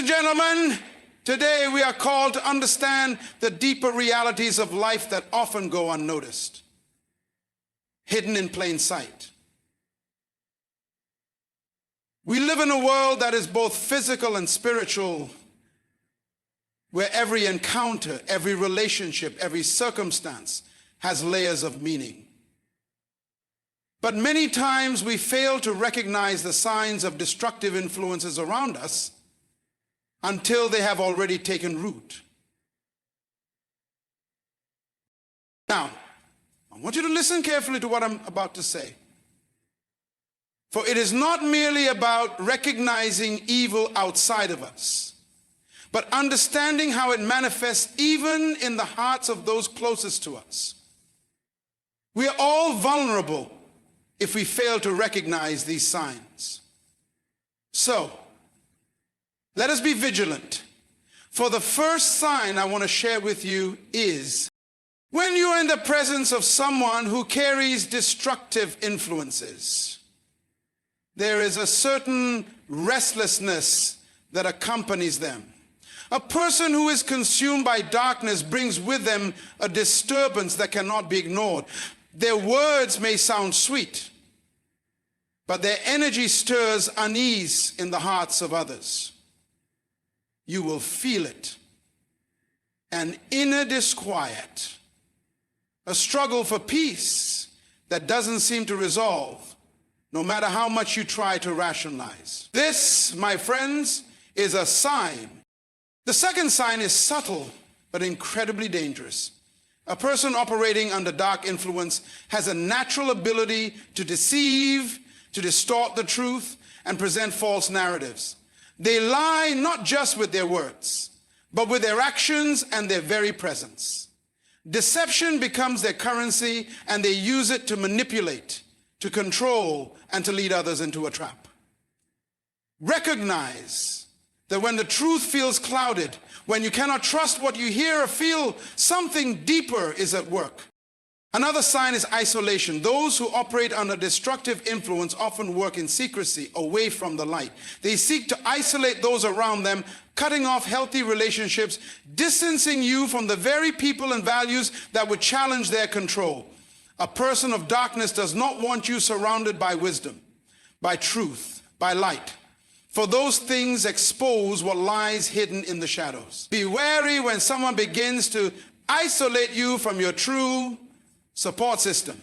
and gentlemen, today we are called to understand the deeper realities of life that often go unnoticed, hidden in plain sight. We live in a world that is both physical and spiritual, where every encounter, every relationship, every circumstance has layers of meaning. But many times we fail to recognize the signs of destructive influences around us until they have already taken root. Now, I want you to listen carefully to what I'm about to say. For it is not merely about recognizing evil outside of us, but understanding how it manifests even in the hearts of those closest to us. We are all vulnerable if we fail to recognize these signs. So, let us be vigilant. For the first sign I want to share with you is when you are in the presence of someone who carries destructive influences, there is a certain restlessness that accompanies them. A person who is consumed by darkness brings with them a disturbance that cannot be ignored. Their words may sound sweet, but their energy stirs unease in the hearts of others. You will feel it. An inner disquiet, a struggle for peace that doesn't seem to resolve, no matter how much you try to rationalize. This, my friends, is a sign. The second sign is subtle, but incredibly dangerous. A person operating under dark influence has a natural ability to deceive, to distort the truth, and present false narratives. They lie not just with their words, but with their actions and their very presence. Deception becomes their currency, and they use it to manipulate, to control, and to lead others into a trap. Recognize that when the truth feels clouded, when you cannot trust what you hear or feel, something deeper is at work. Another sign is isolation. Those who operate under destructive influence often work in secrecy, away from the light. They seek to isolate those around them, cutting off healthy relationships, distancing you from the very people and values that would challenge their control. A person of darkness does not want you surrounded by wisdom, by truth, by light. For those things expose what lies hidden in the shadows. Be wary when someone begins to isolate you from your true support system.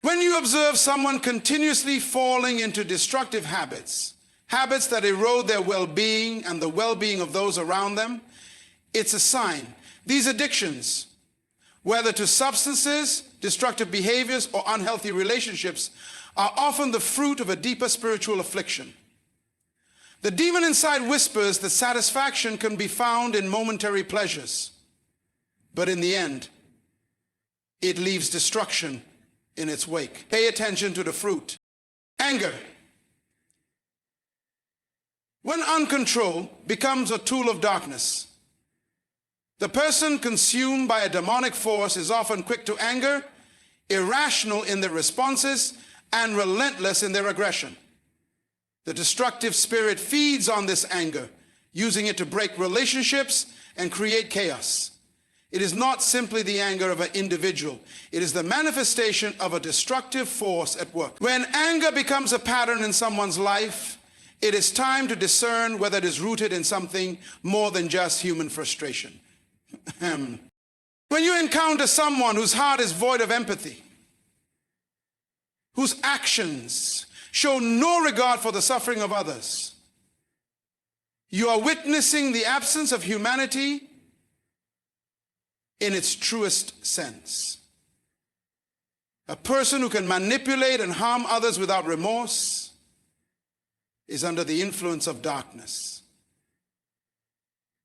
When you observe someone continuously falling into destructive habits, habits that erode their well-being and the well-being of those around them, it's a sign. These addictions, whether to substances, destructive behaviors, or unhealthy relationships, are often the fruit of a deeper spiritual affliction. The demon inside whispers that satisfaction can be found in momentary pleasures, but in the end, it leaves destruction in its wake. Pay attention to the fruit. Anger. When uncontrolled, becomes a tool of darkness. The person consumed by a demonic force is often quick to anger, irrational in their responses, and relentless in their aggression. The destructive spirit feeds on this anger, using it to break relationships and create chaos. It is not simply the anger of an individual. It is the manifestation of a destructive force at work. When anger becomes a pattern in someone's life, it is time to discern whether it is rooted in something more than just human frustration. When you encounter someone whose heart is void of empathy, whose actions show no regard for the suffering of others, you are witnessing the absence of humanity in its truest sense. A person who can manipulate and harm others without remorse is under the influence of darkness.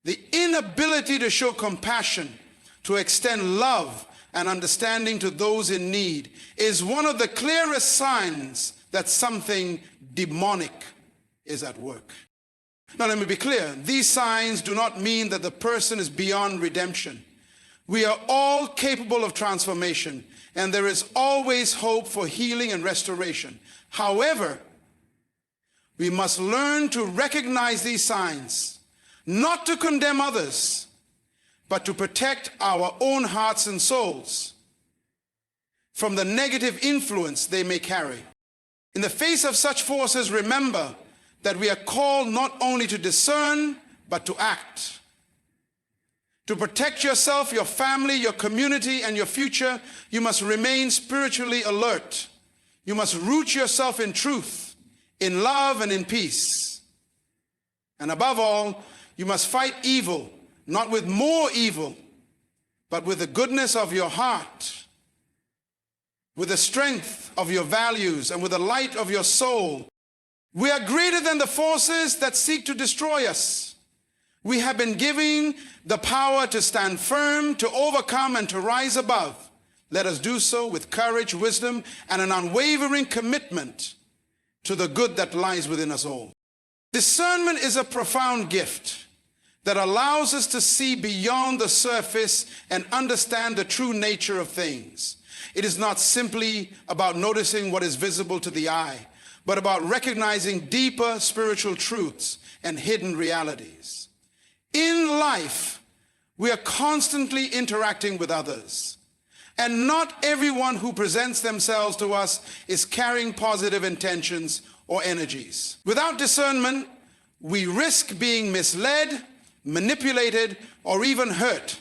The inability to show compassion, to extend love and understanding to those in need is one of the clearest signs that something demonic is at work. Now let me be clear. These signs do not mean that the person is beyond redemption. We are all capable of transformation, and there is always hope for healing and restoration. However, we must learn to recognize these signs, not to condemn others, but to protect our own hearts and souls from the negative influence they may carry. In the face of such forces, remember that we are called not only to discern, but to act. To protect yourself, your family, your community, and your future, you must remain spiritually alert. You must root yourself in truth, in love, and in peace. And above all, you must fight evil, not with more evil, but with the goodness of your heart, with the strength of your values, and with the light of your soul. We are greater than the forces that seek to destroy us. We have been given the power to stand firm, to overcome, and to rise above. Let us do so with courage, wisdom, and an unwavering commitment to the good that lies within us all. Discernment is a profound gift that allows us to see beyond the surface and understand the true nature of things. It is not simply about noticing what is visible to the eye, but about recognizing deeper spiritual truths and hidden realities. In life, we are constantly interacting with others, and not everyone who presents themselves to us is carrying positive intentions or energies. Without discernment, we risk being misled, manipulated, or even hurt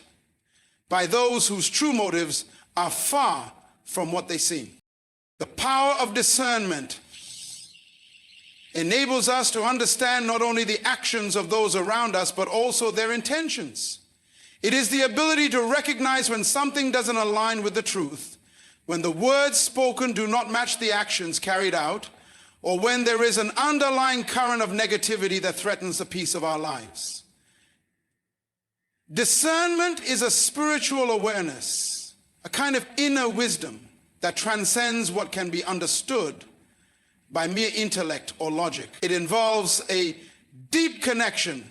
by those whose true motives are far from what they seem. The power of discernment enables us to understand not only the actions of those around us, but also their intentions. It is the ability to recognize when something doesn't align with the truth, when the words spoken do not match the actions carried out, or when there is an underlying current of negativity that threatens the peace of our lives. Discernment is a spiritual awareness, a kind of inner wisdom that transcends what can be understood by mere intellect or logic. It involves a deep connection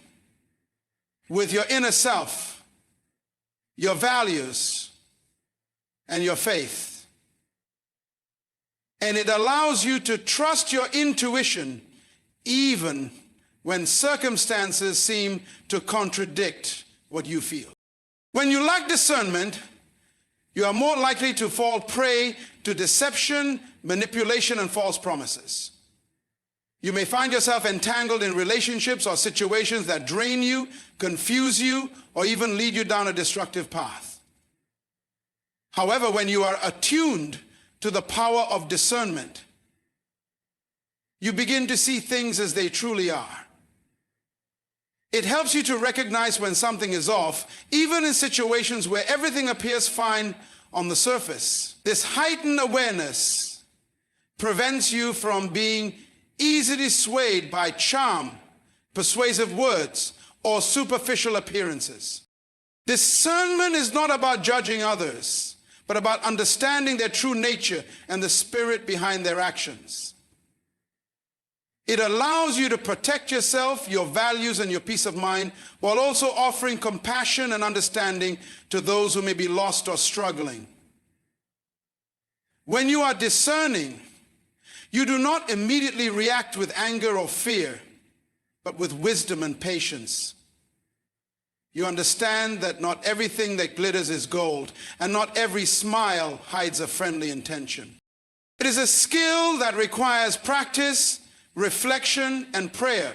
with your inner self, your values, and your faith. And it allows you to trust your intuition even when circumstances seem to contradict what you feel. When you lack discernment, you are more likely to fall prey to deception, manipulation, and false promises. You may find yourself entangled in relationships or situations that drain you, confuse you, or even lead you down a destructive path. However, when you are attuned to the power of discernment, you begin to see things as they truly are. It helps you to recognize when something is off, even in situations where everything appears fine on the surface. This heightened awareness prevents you from being easily swayed by charm, persuasive words, or superficial appearances. Discernment is not about judging others, but about understanding their true nature and the spirit behind their actions. It allows you to protect yourself, your values, and your peace of mind, while also offering compassion and understanding to those who may be lost or struggling. When you are discerning, you do not immediately react with anger or fear, but with wisdom and patience. You understand that not everything that glitters is gold, and not every smile hides a friendly intention. It is a skill that requires practice, reflection, and prayer.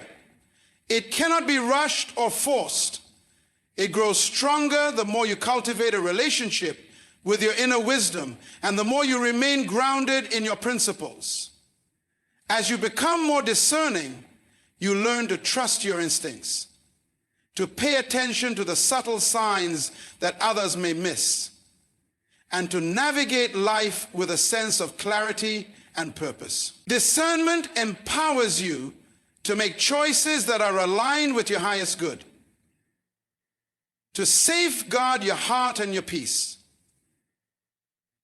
It cannot be rushed or forced. It grows stronger the more you cultivate a relationship with your inner wisdom and the more you remain grounded in your principles. As you become more discerning, you learn to trust your instincts, to pay attention to the subtle signs that others may miss, and to navigate life with a sense of clarity and purpose. Discernment empowers you to make choices that are aligned with your highest good, to safeguard your heart and your peace,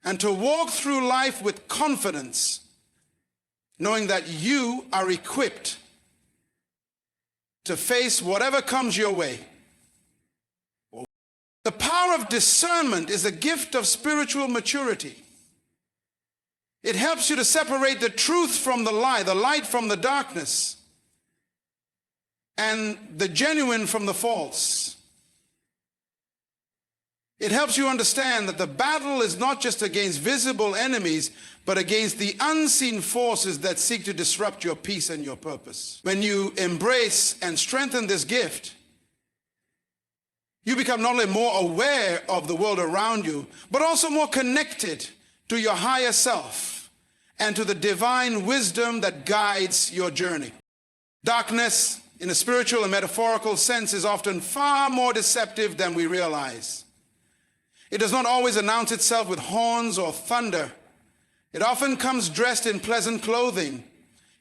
and to walk through life with confidence, knowing that you are equipped to face whatever comes your way. The power of discernment is a gift of spiritual maturity. It helps you to separate the truth from the lie, the light from the darkness, and the genuine from the false. It helps you understand that the battle is not just against visible enemies, but against the unseen forces that seek to disrupt your peace and your purpose. When you embrace and strengthen this gift, you become not only more aware of the world around you, but also more connected to your higher self and to the divine wisdom that guides your journey. Darkness, in a spiritual and metaphorical sense, is often far more deceptive than we realize. It does not always announce itself with horns or thunder. It often comes dressed in pleasant clothing,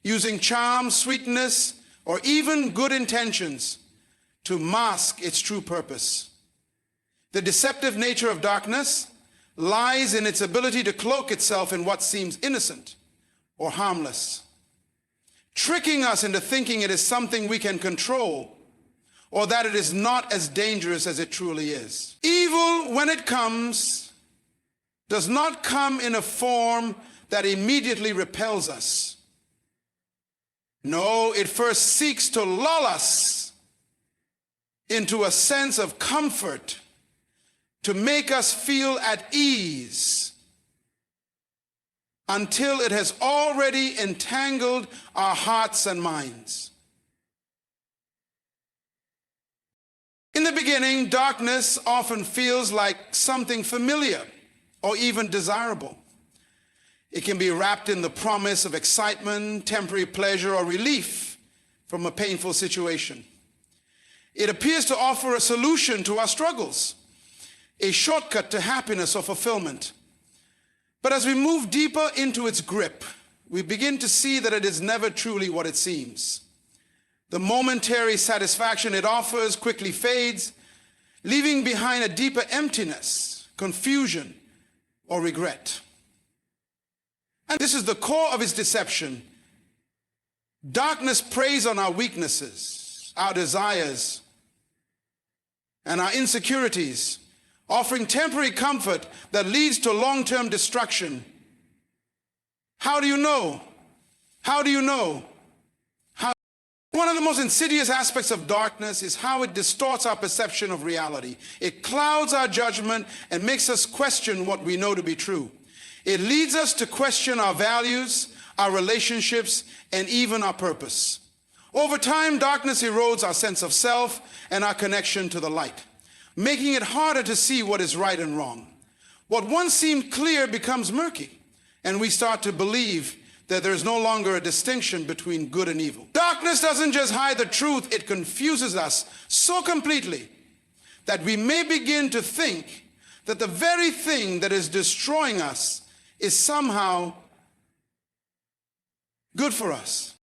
using charm, sweetness, or even good intentions to mask its true purpose. The deceptive nature of darkness lies in its ability to cloak itself in what seems innocent or harmless, tricking us into thinking it is something we can control, or that it is not as dangerous as it truly is. Evil, when it comes, does not come in a form that immediately repels us. No, it first seeks to lull us into a sense of comfort, to make us feel at ease, until it has already entangled our hearts and minds. In the beginning, darkness often feels like something familiar or even desirable. It can be wrapped in the promise of excitement, temporary pleasure, or relief from a painful situation. It appears to offer a solution to our struggles, a shortcut to happiness or fulfillment. But as we move deeper into its grip, we begin to see that it is never truly what it seems. The momentary satisfaction it offers quickly fades, leaving behind a deeper emptiness, confusion, or regret. And this is the core of its deception. Darkness preys on our weaknesses, our desires, and our insecurities, offering temporary comfort that leads to long-term destruction. How do you know? How do you know? One of the most insidious aspects of darkness is how it distorts our perception of reality. It clouds our judgment and makes us question what we know to be true. It leads us to question our values, our relationships, and even our purpose. Over time, darkness erodes our sense of self and our connection to the light, making it harder to see what is right and wrong. What once seemed clear becomes murky, and we start to believe that there is no longer a distinction between good and evil. Darkness doesn't just hide the truth, it confuses us so completely that we may begin to think that the very thing that is destroying us is somehow good for us.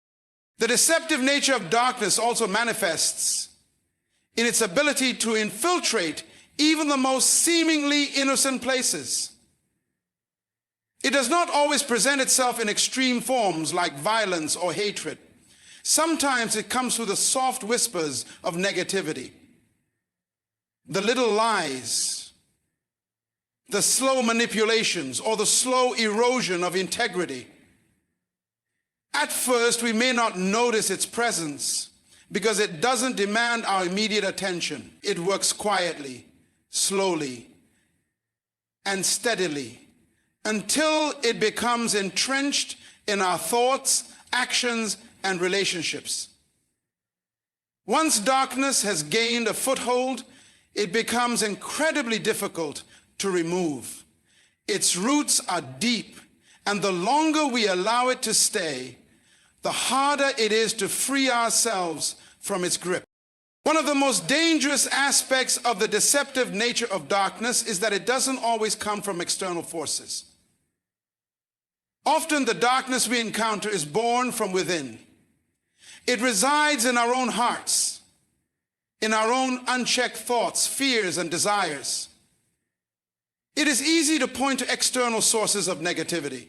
The deceptive nature of darkness also manifests in its ability to infiltrate even the most seemingly innocent places. It does not always present itself in extreme forms like violence or hatred. Sometimes it comes through the soft whispers of negativity, the little lies, the slow manipulations, or the slow erosion of integrity. At first, we may not notice its presence because it doesn't demand our immediate attention. It works quietly, slowly, and steadily, until it becomes entrenched in our thoughts, actions, and relationships. Once darkness has gained a foothold, it becomes incredibly difficult to remove. Its roots are deep, and the longer we allow it to stay, the harder it is to free ourselves from its grip. One of the most dangerous aspects of the deceptive nature of darkness is that it doesn't always come from external forces. Often the darkness we encounter is born from within. It resides in our own hearts, in our own unchecked thoughts, fears, and desires. It is easy to point to external sources of negativity,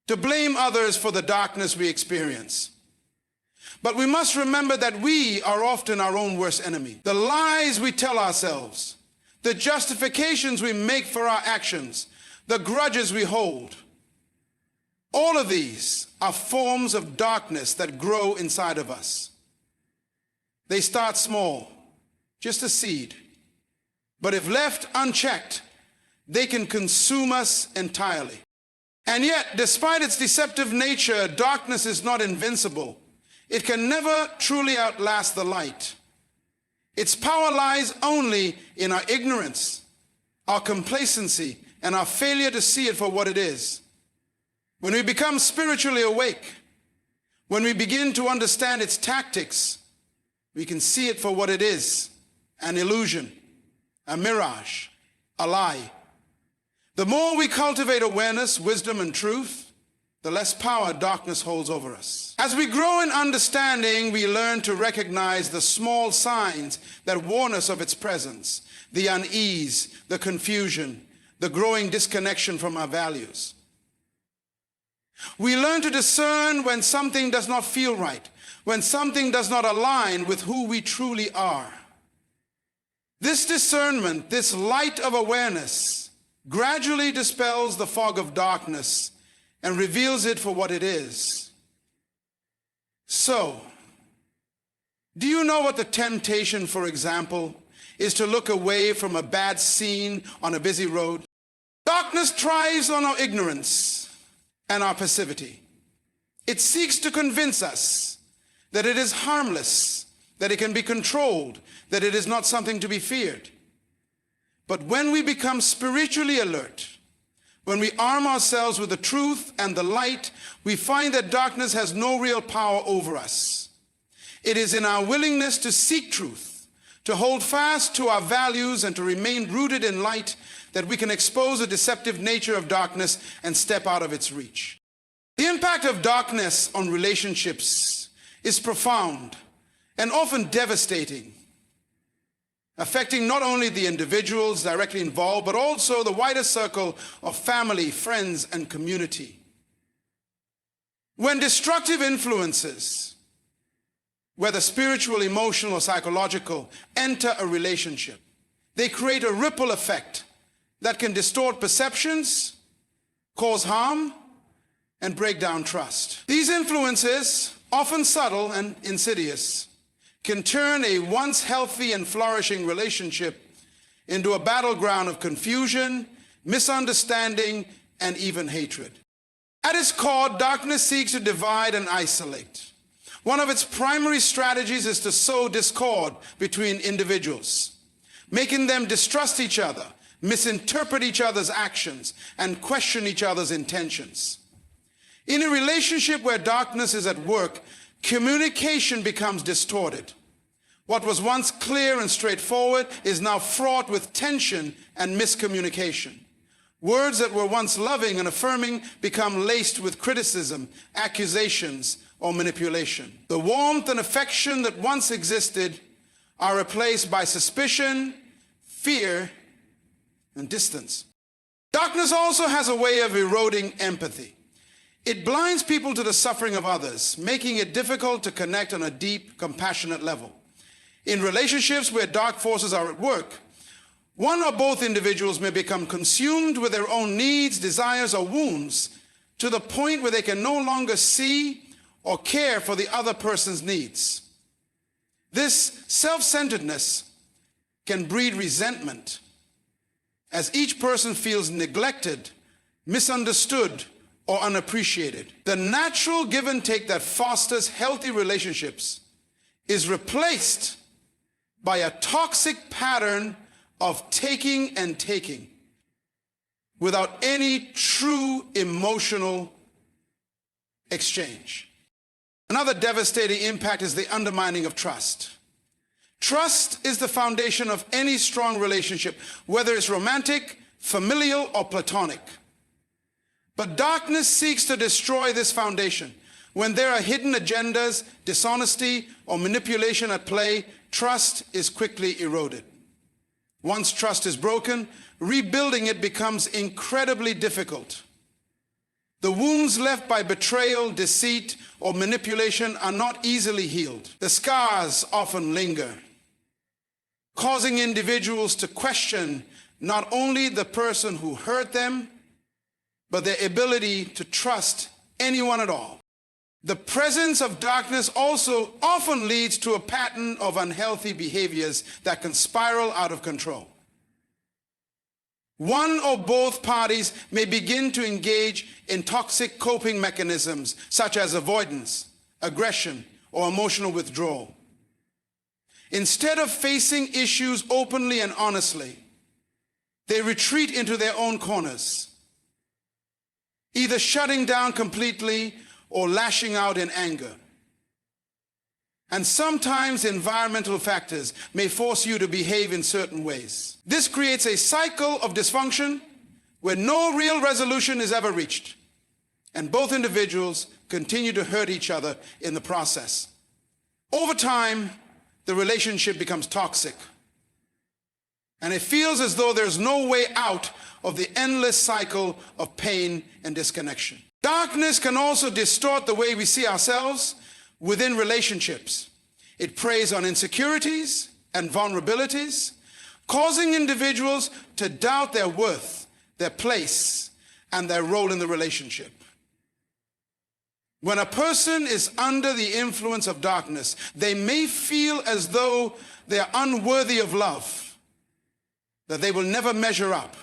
to blame others for the darkness we experience. But we must remember that we are often our own worst enemy. The lies we tell ourselves, the justifications we make for our actions, the grudges we hold, all of these are forms of darkness that grow inside of us. They start small, just a seed. But if left unchecked, they can consume us entirely. And yet, despite its deceptive nature, darkness is not invincible. It can never truly outlast the light. Its power lies only in our ignorance, our complacency, and our failure to see it for what it is. When we become spiritually awake, when we begin to understand its tactics, we can see it for what it is: an illusion, a mirage, a lie. The more we cultivate awareness, wisdom, and truth, the less power darkness holds over us. As we grow in understanding, we learn to recognize the small signs that warn us of its presence: the unease, the confusion, the growing disconnection from our values. We learn to discern when something does not feel right, when something does not align with who we truly are. This discernment, this light of awareness, gradually dispels the fog of darkness and reveals it for what it is. So, do you know what the temptation, for example, is to look away from a bad scene on a busy road? Darkness thrives on our ignorance and our passivity. It seeks to convince us that it is harmless, that it can be controlled, that it is not something to be feared. But when we become spiritually alert, when we arm ourselves with the truth and the light, we find that darkness has no real power over us. It is in our willingness to seek truth, to hold fast to our values, and to remain rooted in light that we can expose the deceptive nature of darkness and step out of its reach. The impact of darkness on relationships is profound and often devastating, affecting not only the individuals directly involved, but also the wider circle of family, friends, and community. When destructive influences, whether spiritual, emotional, or psychological, enter a relationship, they create a ripple effect that can distort perceptions, cause harm, and break down trust. These influences, often subtle and insidious, can turn a once healthy and flourishing relationship into a battleground of confusion, misunderstanding, and even hatred. At its core, darkness seeks to divide and isolate. One of its primary strategies is to sow discord between individuals, making them distrust each other, misinterpret each other's actions, and question each other's intentions. In a relationship where darkness is at work, communication becomes distorted. What was once clear and straightforward is now fraught with tension and miscommunication. Words that were once loving and affirming become laced with criticism, accusations, or manipulation. The warmth and affection that once existed are replaced by suspicion, fear, and distance. Darkness also has a way of eroding empathy. It blinds people to the suffering of others, making it difficult to connect on a deep, compassionate level. In relationships where dark forces are at work, one or both individuals may become consumed with their own needs, desires, or wounds to the point where they can no longer see or care for the other person's needs. This self-centeredness can breed resentment, as each person feels neglected, misunderstood, or unappreciated. The natural give and take that fosters healthy relationships is replaced by a toxic pattern of taking and taking without any true emotional exchange. Another devastating impact is the undermining of trust. Trust is the foundation of any strong relationship, whether it's romantic, familial, or platonic. But darkness seeks to destroy this foundation. When there are hidden agendas, dishonesty, or manipulation at play, trust is quickly eroded. Once trust is broken, rebuilding it becomes incredibly difficult. The wounds left by betrayal, deceit, or manipulation are not easily healed. The scars often linger, causing individuals to question not only the person who hurt them, but their ability to trust anyone at all. The presence of darkness also often leads to a pattern of unhealthy behaviors that can spiral out of control. One or both parties may begin to engage in toxic coping mechanisms such as avoidance, aggression, or emotional withdrawal. Instead of facing issues openly and honestly, they retreat into their own corners, either shutting down completely or lashing out in anger. And sometimes environmental factors may force you to behave in certain ways. This creates a cycle of dysfunction where no real resolution is ever reached, and both individuals continue to hurt each other in the process. Over time, the relationship becomes toxic, and it feels as though there's no way out of the endless cycle of pain and disconnection. Darkness can also distort the way we see ourselves within relationships. It preys on insecurities and vulnerabilities, causing individuals to doubt their worth, their place, and their role in the relationship. When a person is under the influence of darkness, they may feel as though they are unworthy of love, that they will never measure up,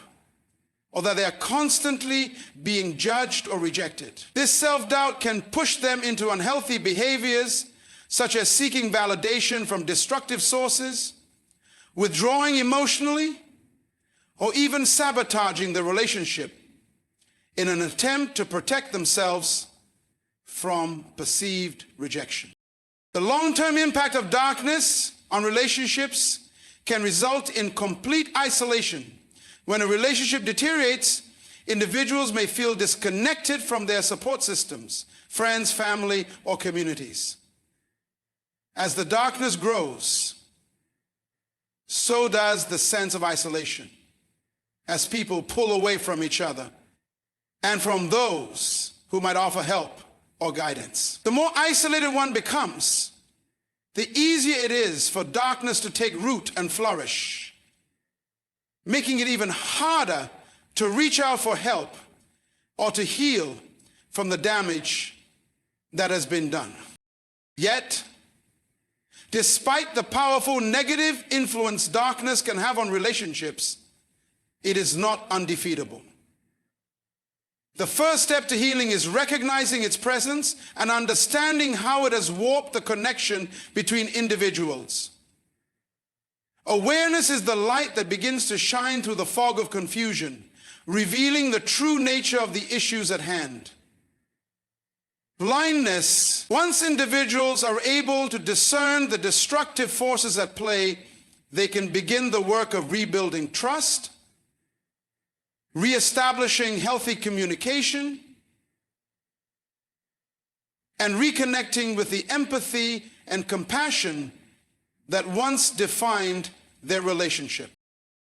or that they are constantly being judged or rejected. This self-doubt can push them into unhealthy behaviors, such as seeking validation from destructive sources, withdrawing emotionally, or even sabotaging the relationship in an attempt to protect themselves from perceived rejection. The long-term impact of darkness on relationships can result in complete isolation. When a relationship deteriorates, individuals may feel disconnected from their support systems, friends, family, or communities. As the darkness grows, so does the sense of isolation, as people pull away from each other and from those who might offer help or guidance. The more isolated one becomes, the easier it is for darkness to take root and flourish, making it even harder to reach out for help or to heal from the damage that has been done. Yet, despite the powerful negative influence darkness can have on relationships, it is not undefeatable. The first step to healing is recognizing its presence and understanding how it has warped the connection between individuals. Awareness is the light that begins to shine through the fog of confusion, revealing the true nature of the issues at hand. Blindness, once individuals are able to discern the destructive forces at play, they can begin the work of rebuilding trust, reestablishing healthy communication, and reconnecting with the empathy and compassion that once defined their relationship.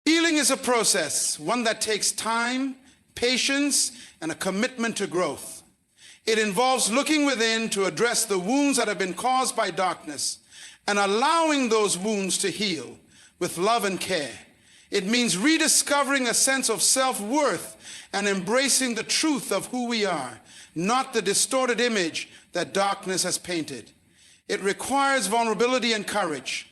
Healing is a process, one that takes time, patience, and a commitment to growth. It involves looking within to address the wounds that have been caused by darkness and allowing those wounds to heal with love and care. It means rediscovering a sense of self-worth and embracing the truth of who we are, not the distorted image that darkness has painted. It requires vulnerability and courage,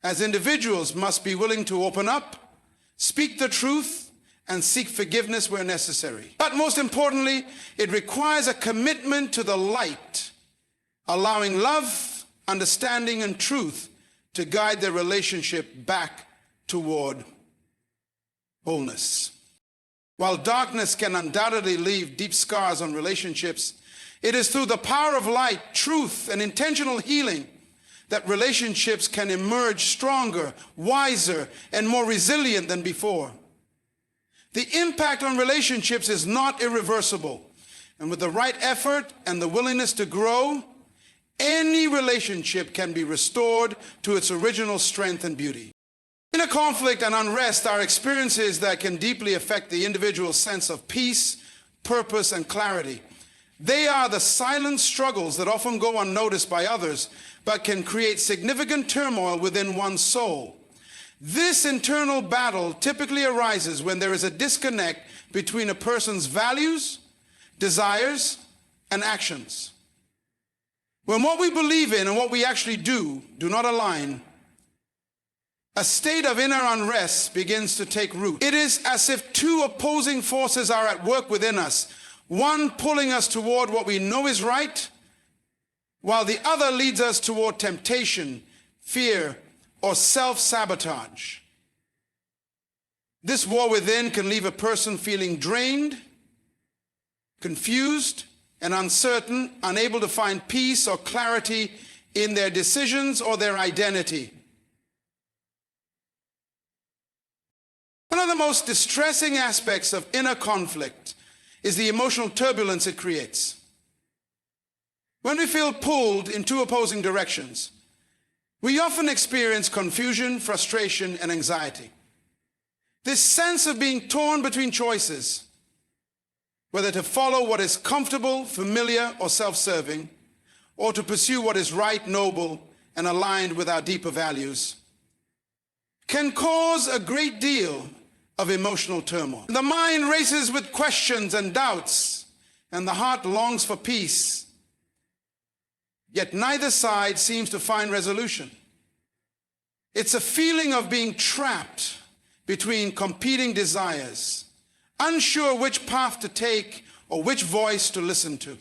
as individuals must be willing to open up, speak the truth, and seek forgiveness where necessary. But most importantly, it requires a commitment to the light, allowing love, understanding, and truth to guide their relationship back toward wholeness. While darkness can undoubtedly leave deep scars on relationships, it is through the power of light, truth, and intentional healing that relationships can emerge stronger, wiser, and more resilient than before. The impact on relationships is not irreversible, and with the right effort and the willingness to grow, any relationship can be restored to its original strength and beauty. Inner conflict and unrest are experiences that can deeply affect the individual's sense of peace, purpose, and clarity. They are the silent struggles that often go unnoticed by others, but can create significant turmoil within one's soul. This internal battle typically arises when there is a disconnect between a person's values, desires, and actions. When what we believe in and what we actually do not align, a state of inner unrest begins to take root. It is as if two opposing forces are at work within us, one pulling us toward what we know is right, while the other leads us toward temptation, fear, or self-sabotage. This war within can leave a person feeling drained, confused, and uncertain, unable to find peace or clarity in their decisions or their identity. One of the most distressing aspects of inner conflict is the emotional turbulence it creates. When we feel pulled in two opposing directions, we often experience confusion, frustration, and anxiety. This sense of being torn between choices, whether to follow what is comfortable, familiar, or self-serving, or to pursue what is right, noble, and aligned with our deeper values, can cause a great deal of emotional turmoil. The mind races with questions and doubts, and the heart longs for peace. Yet neither side seems to find resolution. It's a feeling of being trapped between competing desires, unsure which path to take or which voice to listen to.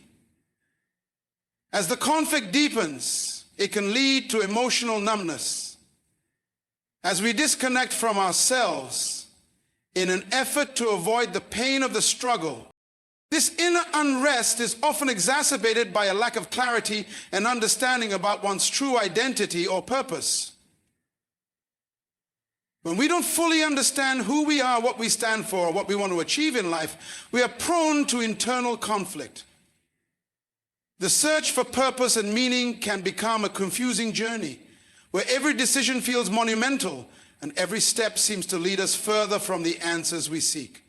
As the conflict deepens, it can lead to emotional numbness as we disconnect from ourselves in an effort to avoid the pain of the struggle. This inner unrest is often exacerbated by a lack of clarity and understanding about one's true identity or purpose. When we don't fully understand who we are, what we stand for, or what we want to achieve in life, we are prone to internal conflict. The search for purpose and meaning can become a confusing journey, where every decision feels monumental and every step seems to lead us further from the answers we seek.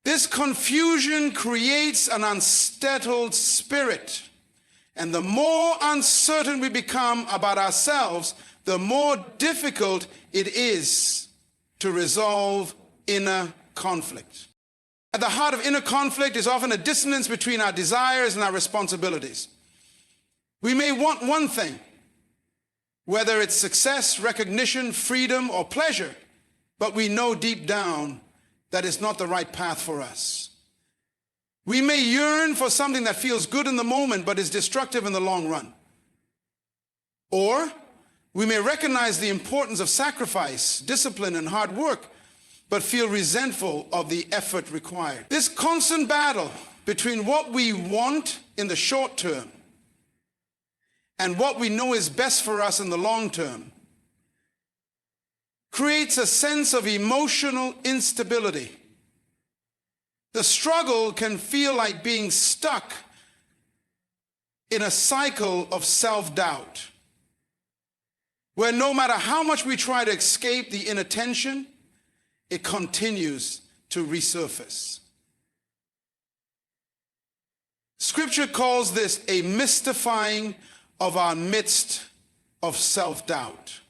This confusion creates an unsettled spirit, and the more uncertain we become about ourselves, the more difficult it is to resolve inner conflict. At the heart of inner conflict is often a dissonance between our desires and our responsibilities. We may want one thing, whether it's success, recognition, freedom, or pleasure, but we know deep down that it's not the right path for us. We may yearn for something that feels good in the moment but is destructive in the long run. Or we may recognize the importance of sacrifice, discipline, and hard work, but feel resentful of the effort required. This constant battle between what we want in the short term and what we know is best for us in the long term creates a sense of emotional instability. The struggle can feel like being stuck in a cycle of self-doubt, where no matter how much we try to escape the inner tension, it continues to resurface. Scripture calls this a mystifying of our midst of self-doubt,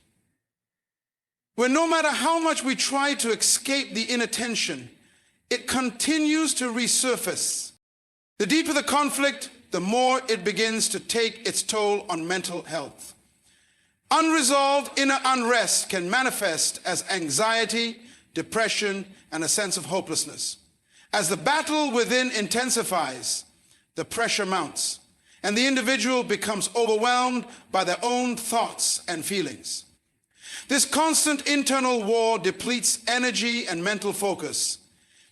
where no matter how much we try to escape the inner tension, it continues to resurface. The deeper the conflict, the more it begins to take its toll on mental health. Unresolved inner unrest can manifest as anxiety, depression, and a sense of hopelessness. As the battle within intensifies, the pressure mounts, and the individual becomes overwhelmed by their own thoughts and feelings. This constant internal war depletes energy and mental focus,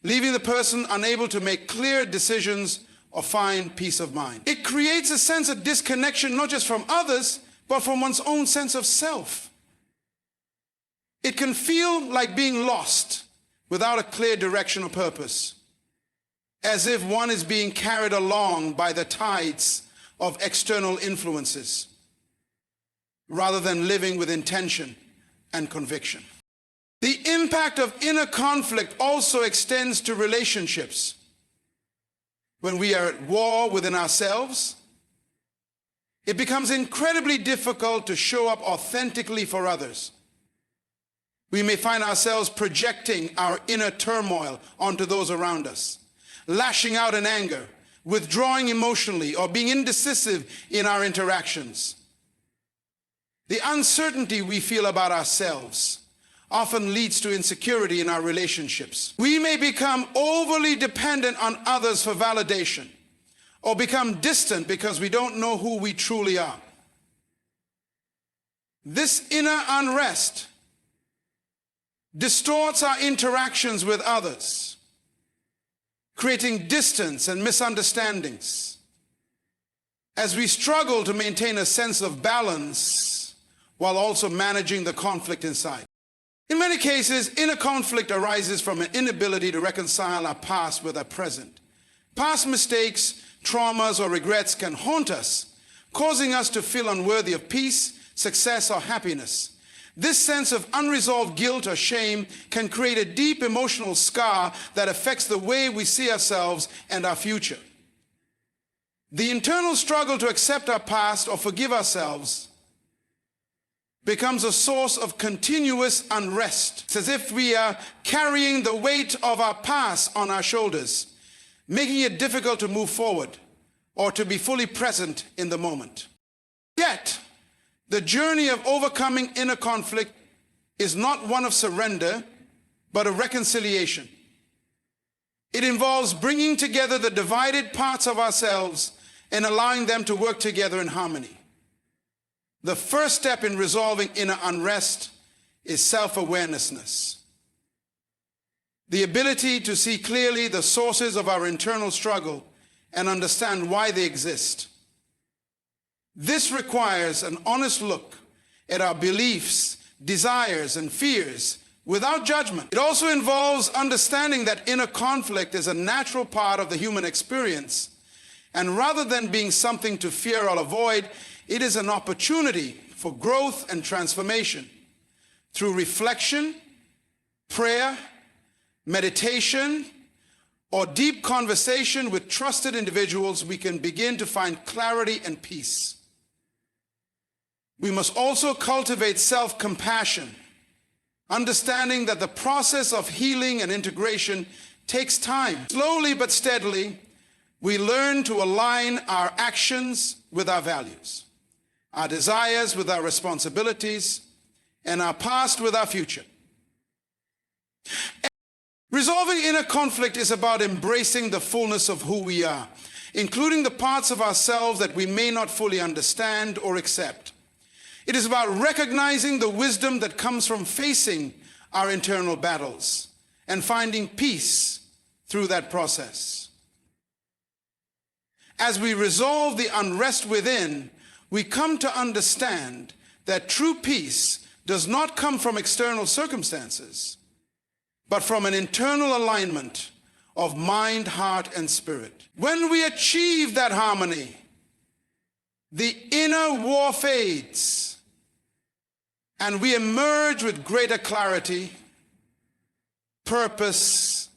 leaving the person unable to make clear decisions or find peace of mind. It creates a sense of disconnection, not just from others, but from one's own sense of self. It can feel like being lost without a clear direction or purpose, as if one is being carried along by the tides of external influences, rather than living with intention and conviction. The impact of inner conflict also extends to relationships. When we are at war within ourselves, it becomes incredibly difficult to show up authentically for others. We may find ourselves projecting our inner turmoil onto those around us, lashing out in anger, withdrawing emotionally, or being indecisive in our interactions. The uncertainty we feel about ourselves often leads to insecurity in our relationships. We may become overly dependent on others for validation, or become distant because we don't know who we truly are. This inner unrest distorts our interactions with others, creating distance and misunderstandings as we struggle to maintain a sense of balance while also managing the conflict inside. In many cases, inner conflict arises from an inability to reconcile our past with our present. Past mistakes, traumas, or regrets can haunt us, causing us to feel unworthy of peace, success, or happiness. This sense of unresolved guilt or shame can create a deep emotional scar that affects the way we see ourselves and our future. The internal struggle to accept our past or forgive ourselves becomes a source of continuous unrest. It's as if we are carrying the weight of our past on our shoulders, making it difficult to move forward or to be fully present in the moment. Yet, the journey of overcoming inner conflict is not one of surrender, but of reconciliation. It involves bringing together the divided parts of ourselves and allowing them to work together in harmony. The first step in resolving inner unrest is self-awareness. The ability to see clearly the sources of our internal struggle and understand why they exist. This requires an honest look at our beliefs, desires, and fears without judgment. It also involves understanding that inner conflict is a natural part of the human experience, and rather than being something to fear or avoid, it is an opportunity for growth and transformation. Through reflection, prayer, meditation, or deep conversation with trusted individuals, we can begin to find clarity and peace. We must also cultivate self-compassion, understanding that the process of healing and integration takes time. Slowly but steadily, we learn to align our actions with our values, our desires with our responsibilities, and our past with our future. Resolving inner conflict is about embracing the fullness of who we are, including the parts of ourselves that we may not fully understand or accept. It is about recognizing the wisdom that comes from facing our internal battles and finding peace through that process. As we resolve the unrest within, we come to understand that true peace does not come from external circumstances, but from an internal alignment of mind, heart, and spirit. When we achieve that harmony, the inner war fades, and we emerge with greater clarity, purpose,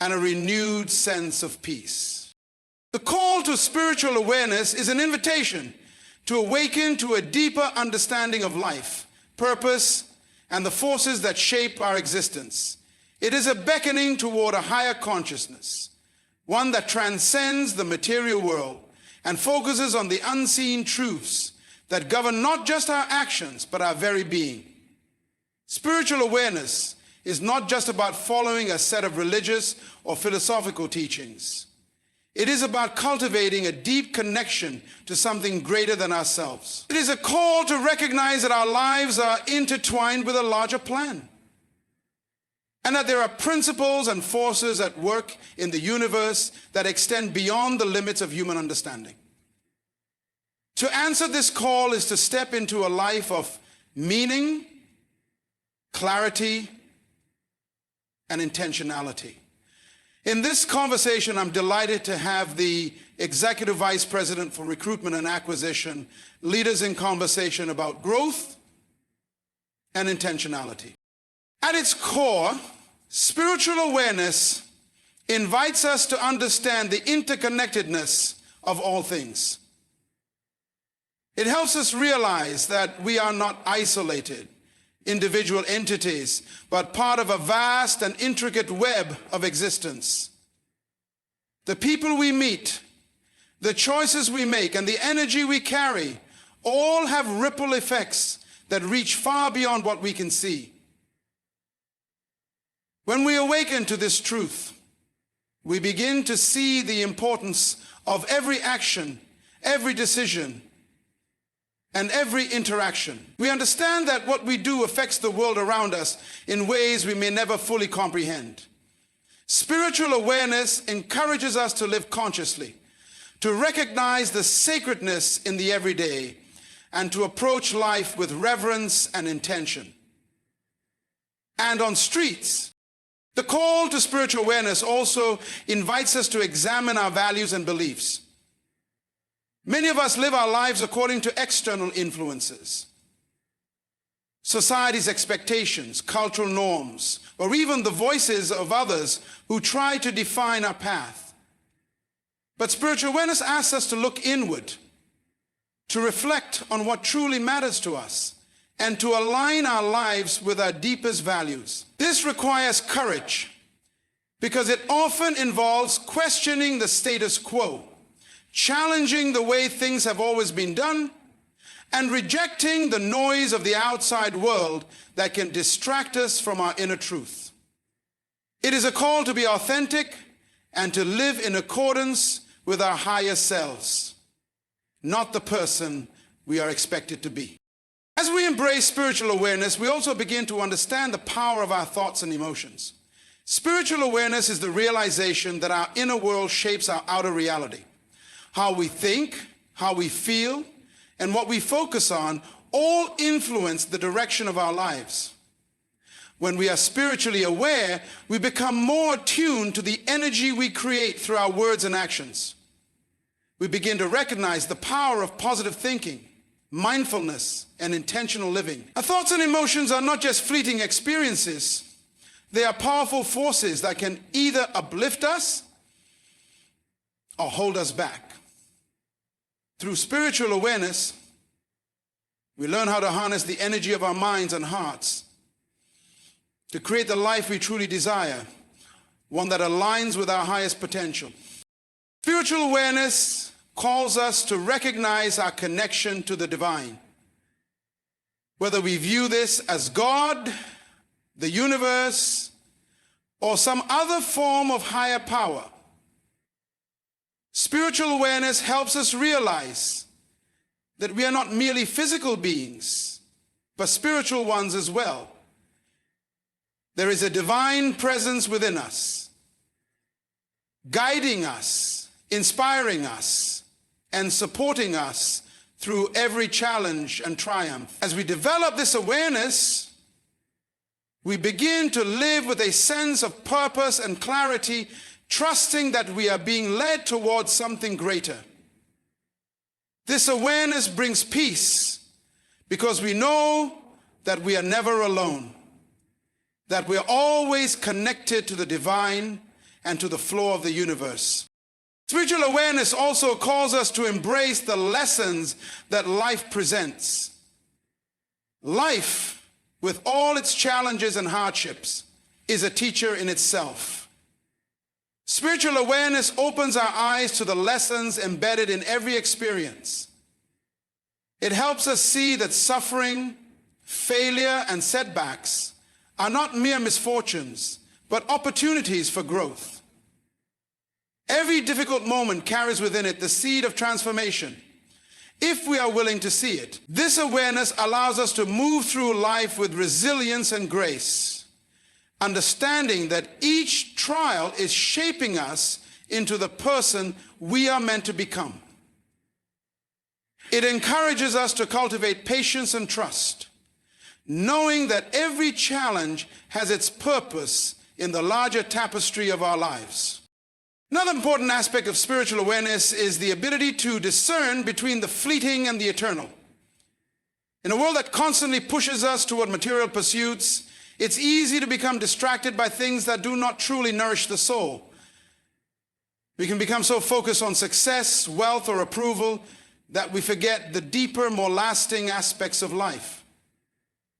and a renewed sense of peace. The call to spiritual awareness is an invitation to awaken to a deeper understanding of life, purpose, and the forces that shape our existence. It is a beckoning toward a higher consciousness, one that transcends the material world and focuses on the unseen truths that govern not just our actions, but our very being. Spiritual awareness is not just about following a set of religious or philosophical teachings. It is about cultivating a deep connection to something greater than ourselves. It is a call to recognize that our lives are intertwined with a larger plan, and that there are principles and forces at work in the universe that extend beyond the limits of human understanding. To answer this call is to step into a life of meaning, clarity, and intentionality. In this conversation, I'm delighted to have the Executive Vice President for Recruitment and Acquisition lead us in conversation about growth and intentionality. At its core, spiritual awareness invites us to understand the interconnectedness of all things. It helps us realize that we are not isolated individual entities, but part of a vast and intricate web of existence. the people we meet, the choices we make, and the energy we carry all have ripple effects that reach far beyond what we can see. When we awaken to this truth, we begin to see the importance of every action, every decision, and every interaction. We understand that what we do affects the world around us in ways we may never fully comprehend. Spiritual awareness encourages us to live consciously, to recognize the sacredness in the everyday, and to approach life with reverence and intention. And on streets, the call to spiritual awareness also invites us to examine our values and beliefs. Many of us live our lives according to external influences, society's expectations, cultural norms, or even the voices of others who try to define our path. But spiritual awareness asks us to look inward, to reflect on what truly matters to us, and to align our lives with our deepest values. This requires courage because it often involves questioning the status quo, challenging the way things have always been done, and rejecting the noise of the outside world that can distract us from our inner truth. It is a call to be authentic and to live in accordance with our higher selves, not the person we are expected to be. As we embrace spiritual awareness, we also begin to understand the power of our thoughts and emotions. Spiritual awareness is the realization that our inner world shapes our outer reality. How we think, how we feel, and what we focus on all influence the direction of our lives. When we are spiritually aware, we become more attuned to the energy we create through our words and actions. We begin to recognize the power of positive thinking, mindfulness, and intentional living. Our thoughts and emotions are not just fleeting experiences. They are powerful forces that can either uplift us or hold us back. Through spiritual awareness, we learn how to harness the energy of our minds and hearts to create the life we truly desire, one that aligns with our highest potential. Spiritual awareness calls us to recognize our connection to the divine. Whether we view this as God, the universe, or some other form of higher power, spiritual awareness helps us realize that we are not merely physical beings, but spiritual ones as well. There is a divine presence within us, guiding us, inspiring us, and supporting us through every challenge and triumph. As we develop this awareness, we begin to live with a sense of purpose and clarity, trusting that we are being led towards something greater. This awareness brings peace because we know that we are never alone, that we are always connected to the divine and to the flow of the universe. Spiritual awareness also calls us to embrace the lessons that life presents. Life, with all its challenges and hardships, is a teacher in itself. Spiritual awareness opens our eyes to the lessons embedded in every experience. It helps us see that suffering, failure, and setbacks are not mere misfortunes, but opportunities for growth. Every difficult moment carries within it the seed of transformation, if we are willing to see it. This awareness allows us to move through life with resilience and grace, understanding that each trial is shaping us into the person we are meant to become. It encourages us to cultivate patience and trust, knowing that every challenge has its purpose in the larger tapestry of our lives. Another important aspect of spiritual awareness is the ability to discern between the fleeting and the eternal. In a world that constantly pushes us toward material pursuits, it's easy to become distracted by things that do not truly nourish the soul. We can become so focused on success, wealth, or approval that we forget the deeper, more lasting aspects of life: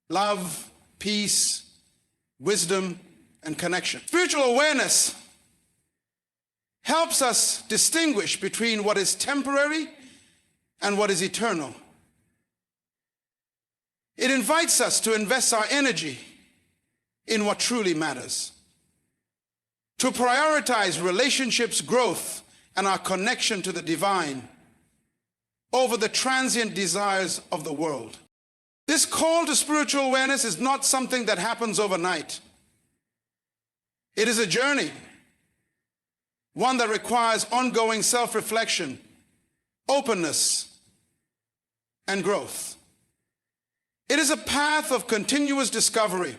love, peace, wisdom, and connection. Spiritual awareness helps us distinguish between what is temporary and what is eternal. It invites us to invest our energy in what truly matters, to prioritize relationships, growth, and our connection to the divine over the transient desires of the world. This call to spiritual awareness is not something that happens overnight. It is a journey, one that requires ongoing self-reflection, openness, and growth. It is a path of continuous discovery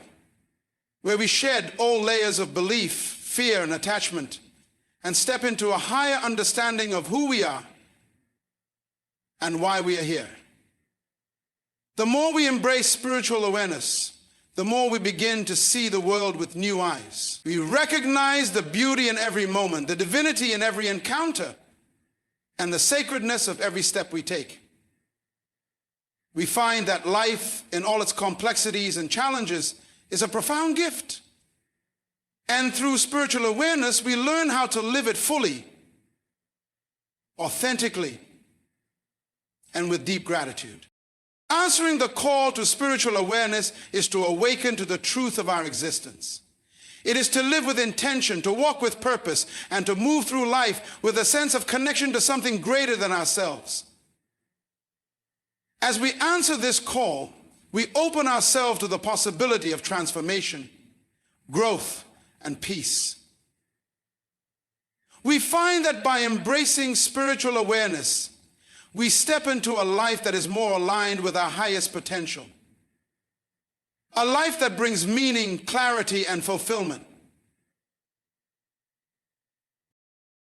where we shed all layers of belief, fear, and attachment and step into a higher understanding of who we are and why we are here. The more we embrace spiritual awareness, the more we begin to see the world with new eyes. We recognize the beauty in every moment, the divinity in every encounter, and the sacredness of every step we take. We find that life, in all its complexities and challenges, is a profound gift. And through spiritual awareness, we learn how to live it fully, authentically, and with deep gratitude. Answering the call to spiritual awareness is to awaken to the truth of our existence. It is to live with intention, to walk with purpose, and to move through life with a sense of connection to something greater than ourselves. As we answer this call, we open ourselves to the possibility of transformation, growth, and peace. We find that by embracing spiritual awareness, we step into a life that is more aligned with our highest potential. A life that brings meaning, clarity, and fulfillment.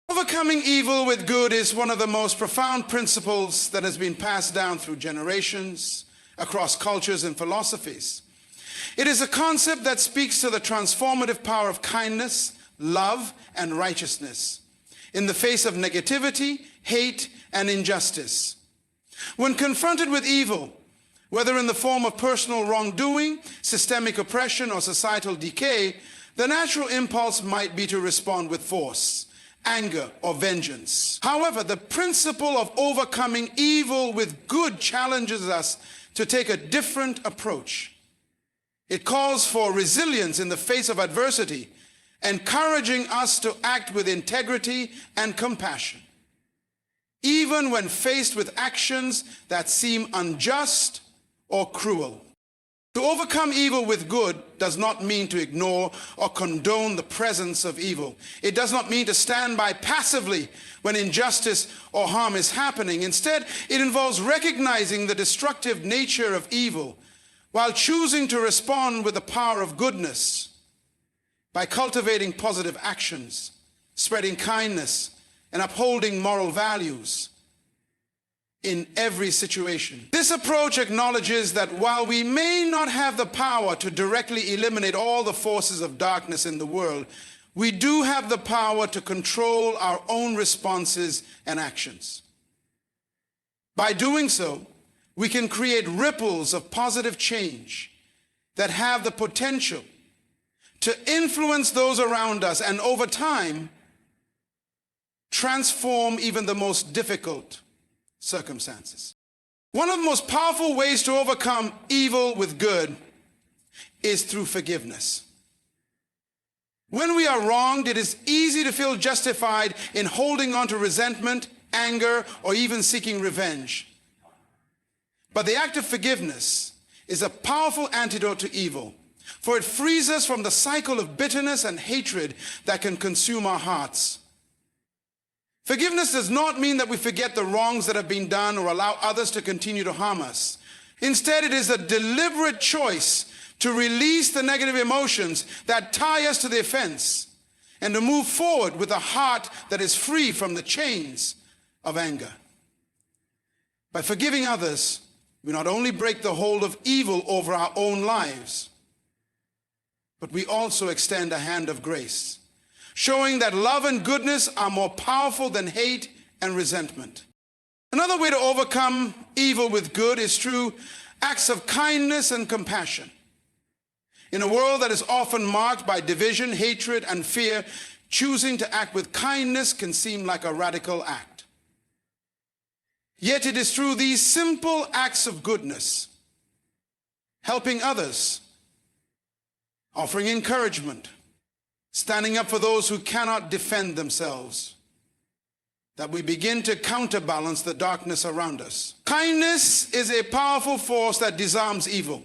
Overcoming evil with good is one of the most profound principles that has been passed down through generations, across cultures and philosophies. It is a concept that speaks to the transformative power of kindness, love, and righteousness in the face of negativity, hate, and injustice. When confronted with evil, whether in the form of personal wrongdoing, systemic oppression, or societal decay, the natural impulse might be to respond with force, anger, or vengeance. However, the principle of overcoming evil with good challenges us to take a different approach. It calls for resilience in the face of adversity, encouraging us to act with integrity and compassion, even when faced with actions that seem unjust or cruel. To overcome evil with good does not mean to ignore or condone the presence of evil. It does not mean to stand by passively when injustice or harm is happening. Instead, it involves recognizing the destructive nature of evil while choosing to respond with the power of goodness by cultivating positive actions, spreading kindness, and upholding moral values in every situation. This approach acknowledges that while we may not have the power to directly eliminate all the forces of darkness in the world, we do have the power to control our own responses and actions. By doing so, we can create ripples of positive change that have the potential to influence those around us and, over time, transform even the most difficult circumstances. One of the most powerful ways to overcome evil with good is through forgiveness. When we are wronged, it is easy to feel justified in holding on to resentment, anger, or even seeking revenge. But the act of forgiveness is a powerful antidote to evil, for it frees us from the cycle of bitterness and hatred that can consume our hearts. Forgiveness does not mean that we forget the wrongs that have been done or allow others to continue to harm us. Instead, it is a deliberate choice to release the negative emotions that tie us to the offense and to move forward with a heart that is free from the chains of anger. By forgiving others, we not only break the hold of evil over our own lives, but we also extend a hand of grace, showing that love and goodness are more powerful than hate and resentment. Another way to overcome evil with good is through acts of kindness and compassion. In a world that is often marked by division, hatred, and fear, choosing to act with kindness can seem like a radical act. Yet it is through these simple acts of goodness, helping others, offering encouragement, standing up for those who cannot defend themselves, that we begin to counterbalance the darkness around us. Kindness is a powerful force that disarms evil.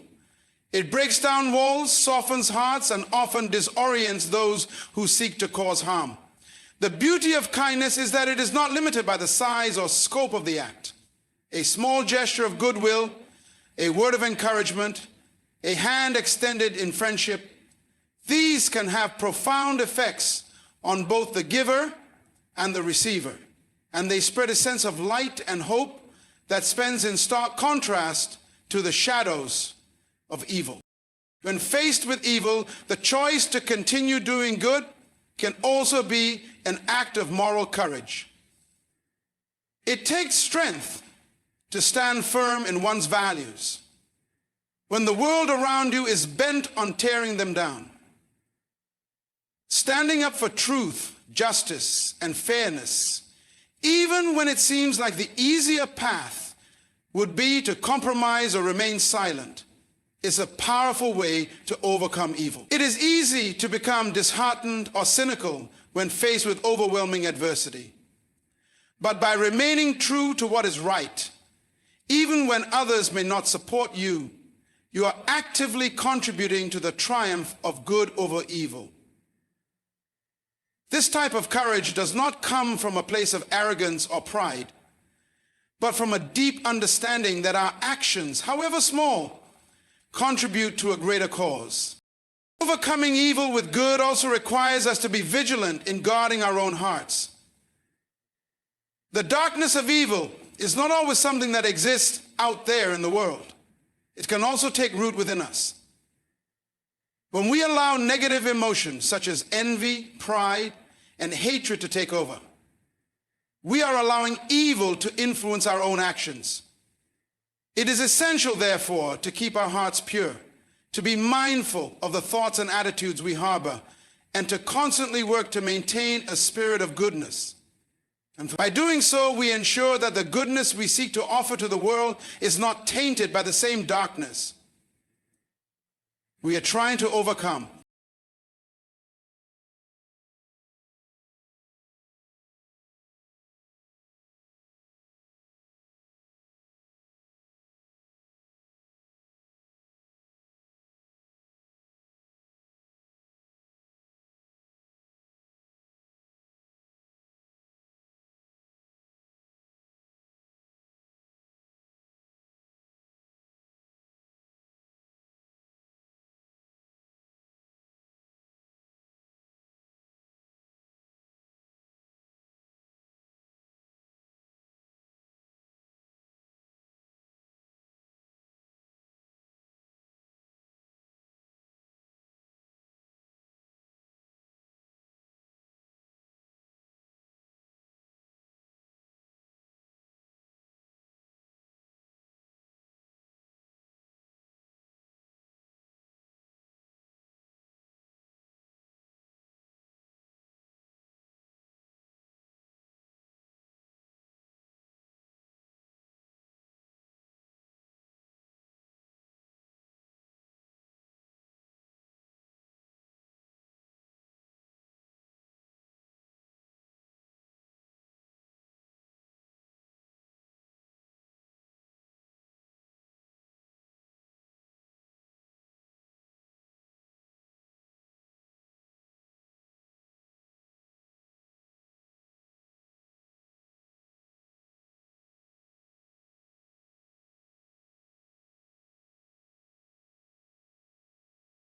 It breaks down walls, softens hearts, and often disorients those who seek to cause harm. The beauty of kindness is that it is not limited by the size or scope of the act. A small gesture of goodwill, a word of encouragement, a hand extended in friendship, these can have profound effects on both the giver and the receiver, and they spread a sense of light and hope that stands in stark contrast to the shadows of evil. When faced with evil, the choice to continue doing good can also be an act of moral courage. It takes strength to stand firm in one's values when the world around you is bent on tearing them down. Standing up for truth, justice, and fairness, even when it seems like the easier path would be to compromise or remain silent, is a powerful way to overcome evil. It is easy to become disheartened or cynical when faced with overwhelming adversity. But by remaining true to what is right, even when others may not support you, you are actively contributing to the triumph of good over evil. This type of courage does not come from a place of arrogance or pride, but from a deep understanding that our actions, however small, contribute to a greater cause. Overcoming evil with good also requires us to be vigilant in guarding our own hearts. The darkness of evil is not always something that exists out there in the world. It can also take root within us. When we allow negative emotions such as envy, pride, and hatred to take over, we are allowing evil to influence our own actions. It is essential, therefore, to keep our hearts pure, to be mindful of the thoughts and attitudes we harbor, and to constantly work to maintain a spirit of goodness. And by doing so, we ensure that the goodness we seek to offer to the world is not tainted by the same darkness we are trying to overcome.